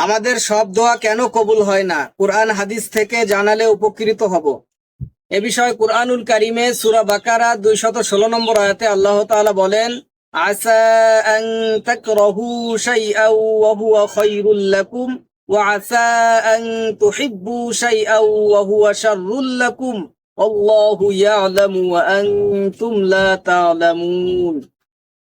আমাদের সব দোয়া কেন কবুল হয় না, কুরআন হাদিস থেকে জানালে উপকৃত হব। এ বিষয়ে কুরআনুল কারীমে সূরা বাকারা 216 নম্বর আয়াতে আল্লাহ তাআলা বলেন, আসা আন তাকরাহু শাইআন ওয়া হুয়া খায়রুল লাকুম ওয়া আসা আন তুহিব্বু শাইআন ওয়া হুয়া শাররুল লাকুম আল্লাহু ইয়ালামু ওয়া আনতুম লা তা'লামুন।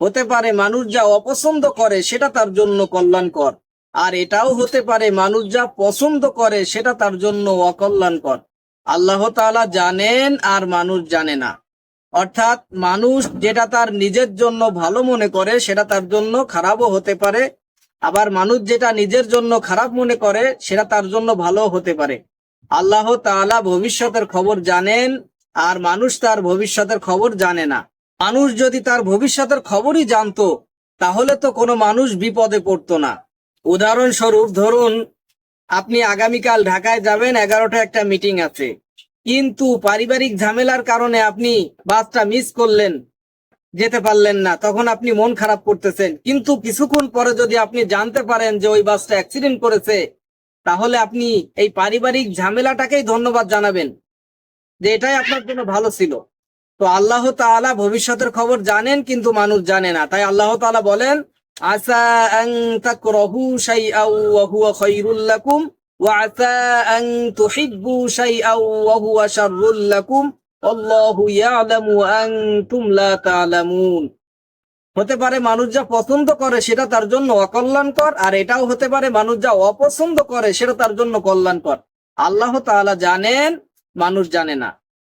হতে পারে মানুষ যা অপছন্দ করে সেটা তার জন্য কল্যাণকর, আর এটাও হতে পারে মানুষ যা পছন্দ করে সেটা তার জন্য অকল্যাণকর। আল্লাহ তাআলা জানেন আর মানুষ জানে না। অর্থাৎ মানুষ যেটা তার নিজের জন্য ভালো মনে করে সেটা তার জন্য খারাপও হতে পারে, আবার মানুষ যেটা নিজের জন্য খারাপ মনে করে সেটা তার জন্য ভালো হতে পারে। আল্লাহ তাআলা ভবিষ্যতের খবর জানেন আর মানুষ তার ভবিষ্যতের খবর জানে না। মানুষ যদি তার ভবিষ্যতের খবরই জানতো তাহলে তো কোনো মানুষ বিপদে পড়তো না। উদাহরণস্বরূপ ধরুন, আপনি আগামীকাল ঢাকায় যাবেন, 11টা একটা মিটিং আছে, কিন্তু পারিবারিক ঝামেলার কারণে আপনি বাসটা মিস করলেন, যেতে পারলেন না। তখন আপনি মন খারাপ করতেছেন, কিন্তু কিছুক্ষণ পরে যদি আপনি জানতে পারেন যে ওই বাসটা অ্যাক্সিডেন্ট করেছে, তাহলে আপনি এই পারিবারিক ঝামেলাটাকেই ধন্যবাদ জানাবেন যে এটাই আপনার জন্য ভালো ছিল। তো আল্লাহ তাআলা ভবিষ্যতের খবর জানেন কিন্তু মানুষ জানে না। তাই আল্লাহ তাআলা বলেন, আসা আন তাকরাহু শাইআন ওয়া হুয়া খায়রুল লাকুম ওয়া আসা আন তুহিব্বু শাইআন ওয়া হুয়া শাররুল লাকুম আল্লাহু ইয়ালামু ওয়া আনতুম লা তা'লামুন। হতে পারে মানুষ যা পছন্দ করে সেটা তার জন্য অকল্যাণকর, আর এটাও হতে পারে মানুষ যা অপছন্দ করে সেটা তার জন্য কল্যাণকর। আল্লাহ তাআলা জানেন, মানুষ জানে না।